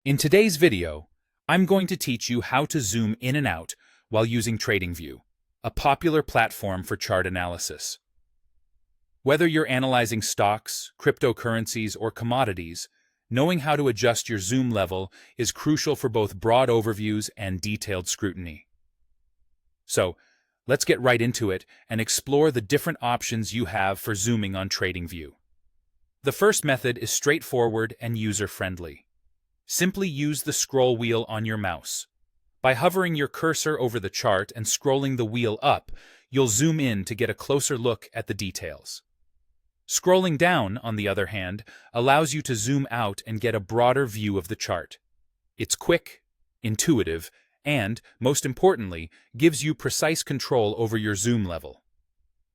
In today's video, I'm going to teach you how to zoom in and out while using TradingView, a popular platform for chart analysis. Whether you're analyzing stocks, cryptocurrencies, or commodities, knowing how to adjust your zoom level is crucial for both broad overviews and detailed scrutiny. So, let's get right into it and explore the different options you have for zooming on TradingView. The first method is straightforward and user-friendly. Simply use the scroll wheel on your mouse. By hovering your cursor over the chart and scrolling the wheel up, you'll zoom in to get a closer look at the details. Scrolling down, on the other hand, allows you to zoom out and get a broader view of the chart. It's quick, intuitive, and, most importantly, gives you precise control over your zoom level.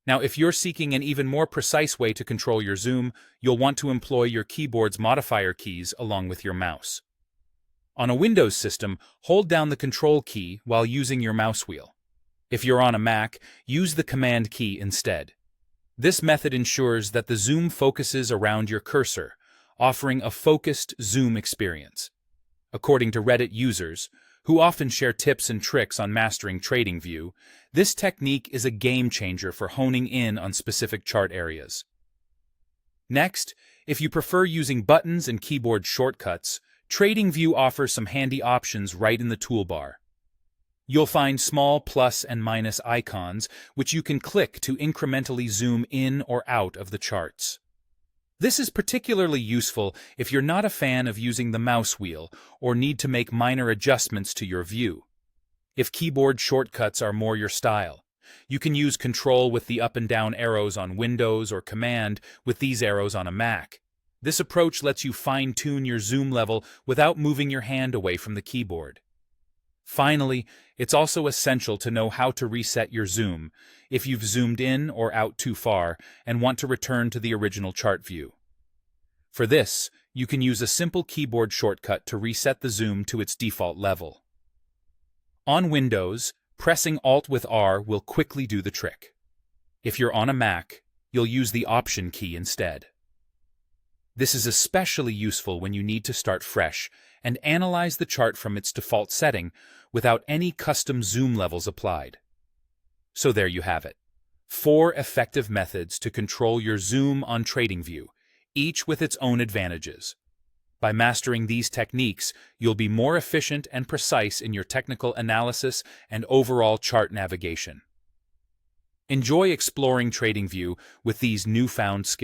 Now, if you're seeking an even more precise way to control your zoom, you'll want to employ your keyboard's modifier keys along with your mouse. On a Windows system, hold down the Control key while using your mouse wheel. If you're on a Mac, use the Command key instead. This method ensures that the zoom focuses around your cursor, offering a focused zoom experience. According to Reddit users, who often share tips and tricks on mastering TradingView, this technique is a game changer for honing in on specific chart areas. Next, if you prefer using buttons and keyboard shortcuts, TradingView offers some handy options right in the toolbar. You'll find small plus and minus icons, which you can click to incrementally zoom in or out of the charts. This is particularly useful if you're not a fan of using the mouse wheel or need to make minor adjustments to your view. If keyboard shortcuts are more your style, you can use Control with the up and down arrows on Windows or Command with these arrows on a Mac. This approach lets you fine-tune your zoom level without moving your hand away from the keyboard. Finally, it's also essential to know how to reset your zoom if you've zoomed in or out too far and want to return to the original chart view. For this, you can use a simple keyboard shortcut to reset the zoom to its default level. On Windows, pressing Alt with R will quickly do the trick. If you're on a Mac, you'll use the Option key instead. This is especially useful when you need to start fresh and analyze the chart from its default setting without any custom zoom levels applied. So there you have it. 4 effective methods to control your zoom on TradingView, each with its own advantages. By mastering these techniques, you'll be more efficient and precise in your technical analysis and overall chart navigation. Enjoy exploring TradingView with these newfound skills.